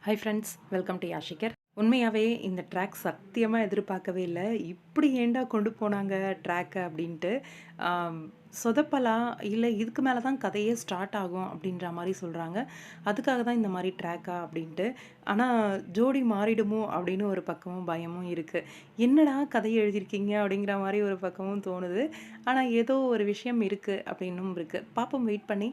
High friends, welcome to யாஷிகர். உண்மையாகவே இந்த ட்ராக் சத்தியமாக எதிர்பார்க்கவே இல்லை. இப்படி ஏன்டா கொண்டு போனாங்க ட்ராக்கை அப்படின்ட்டு. சொதப்பலா இல்லை இதுக்கு மேலே தான் கதையே ஸ்டார்ட் ஆகும் அப்படின்ற மாதிரி சொல்கிறாங்க. அதுக்காக தான் இந்த மாதிரி ட்ராக்கா அப்படின்ட்டு. ஆனால் ஜோடி மாறிடுமோ அப்படின்னு ஒரு பக்கமும் பயமும் இருக்குது. என்னடா கதையை எழுதியிருக்கீங்க அப்படிங்கிற மாதிரி ஒரு பக்கமும் தோணுது. ஆனால் ஏதோ ஒரு விஷயம் இருக்குது அப்படின்னும் இருக்குது. பாப்போம், வெயிட் பண்ணி.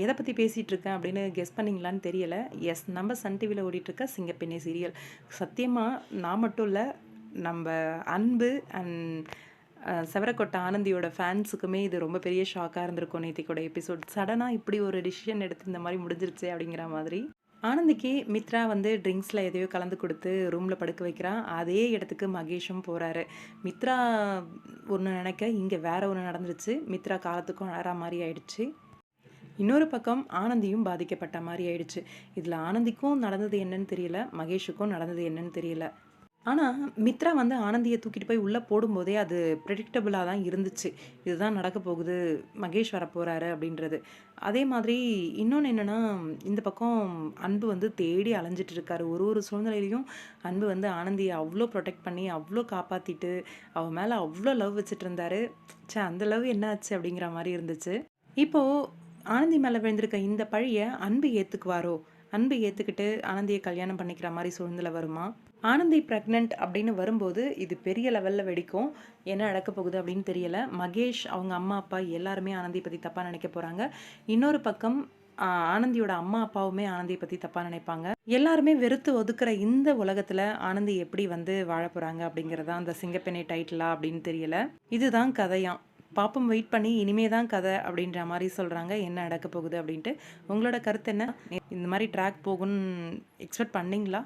எதை பற்றி பேசிகிட்டு இருக்கேன் அப்படின்னு கெஸ் பண்ணிங்களான்னு தெரியலை. எஸ், நம்ம சன் டிவியில் ஓடிட்டுருக்க சிங்கப்பெண்ணே சீரியல். சத்தியமாக நான் மட்டும் இல்லை, நம்ம அன்பு அண்ட் செவரக்கொட்ட ஆனந்தியோட ஃபேன்ஸுக்குமே இது ரொம்ப பெரிய ஷாக்காக இருந்திருக்கும். நேத்திக்கோட எபிசோட் சடனாக இப்படி ஒரு டிசிஷன் எடுத்து இந்த மாதிரி முடிஞ்சிருச்சு அப்படிங்கிற மாதிரி. ஆனந்திக்கு மித்ரா வந்து ட்ரிங்க்ஸில் எதையோ கலந்து கொடுத்து ரூமில் படுக்க வைக்கிறான். அதே இடத்துக்கு மகேஷும் போகிறாரு. மித்ரா ஒன்று நினைக்க இங்கே வேற ஒன்று நடந்துருச்சு. மித்ரா காலத்துக்கும் அழற மாதிரி ஆயிடுச்சு. இன்னொரு பக்கம் ஆனந்தியும் பாதிக்கப்பட்ட மாதிரி ஆயிடுச்சு. இதில் ஆனந்திக்கும் நடந்தது என்னன்னு தெரியல, மகேஷுக்கும் நடந்தது என்னன்னு தெரியல. ஆனால் மித்ரா வந்து ஆனந்தியை தூக்கிட்டு போய் உள்ளே போடும்போதே அது ப்ரெடிக்டபுளாக தான் இருந்துச்சு. இதுதான் நடக்க போகுது, மகேஷ் வரப்போகிறாரு அப்படின்றது. அதே மாதிரி இன்னொன்று என்னென்னா, இந்த பக்கம் அன்பு வந்து தேடி அலைஞ்சிட்டு இருக்காரு. ஒரு ஒரு சூழ்நிலையிலையும் அன்பு வந்து ஆனந்தியை அவ்வளோ ப்ரொடெக்ட் பண்ணி அவ்வளோ காப்பாற்றிட்டு அவன் மேலே அவ்வளோ லவ் வச்சுட்டு இருந்தாரு. அந்த லவ் என்ன ஆச்சு அப்படிங்கிற மாதிரி இருந்துச்சு. இப்போது ஆனந்தி மேலே விழுந்திருக்க இந்த பழியை அன்பு ஏற்றுக்குவாரோ? அன்பு ஏற்றுக்கிட்டு ஆனந்தியை கல்யாணம் பண்ணிக்கிற மாதிரி சூழ்நிலை வருமா? ஆனந்தி ப்ரெக்னென்ட் அப்படின்னு வரும்போது இது பெரிய லெவலில் வெடிக்கும். என்ன நடக்க போகுது அப்படின்னு தெரியல. மகேஷ், அவங்க அம்மா அப்பா எல்லாருமே ஆனந்தியை பற்றி தப்பாக நினைக்க போகிறாங்க. இன்னொரு பக்கம் ஆனந்தியோட அம்மா அப்பாவுமே ஆனந்தியை பற்றி தப்பாக நினைப்பாங்க. எல்லாருமே வெறுத்து ஒதுக்குற இந்த உலகத்தில் ஆனந்தி எப்படி வந்து வாழ போகிறாங்க அப்படிங்கிறதா அந்த சிங்கப்பெண்ணை டைட்டிலா அப்படின்னு தெரியல. இதுதான் கதையாம். பாப்பம், வெயிட் பண்ணி இனிமே தான் கதை அப்படின்ற மாதிரி சொல்கிறாங்க. என்ன நடக்க போகுது அப்படின்ட்டு உங்களோட கருத்து என்ன? இந்த மாதிரி ட்ராக் போகும்னு எக்ஸ்பெக்ட் பண்ணிங்களா?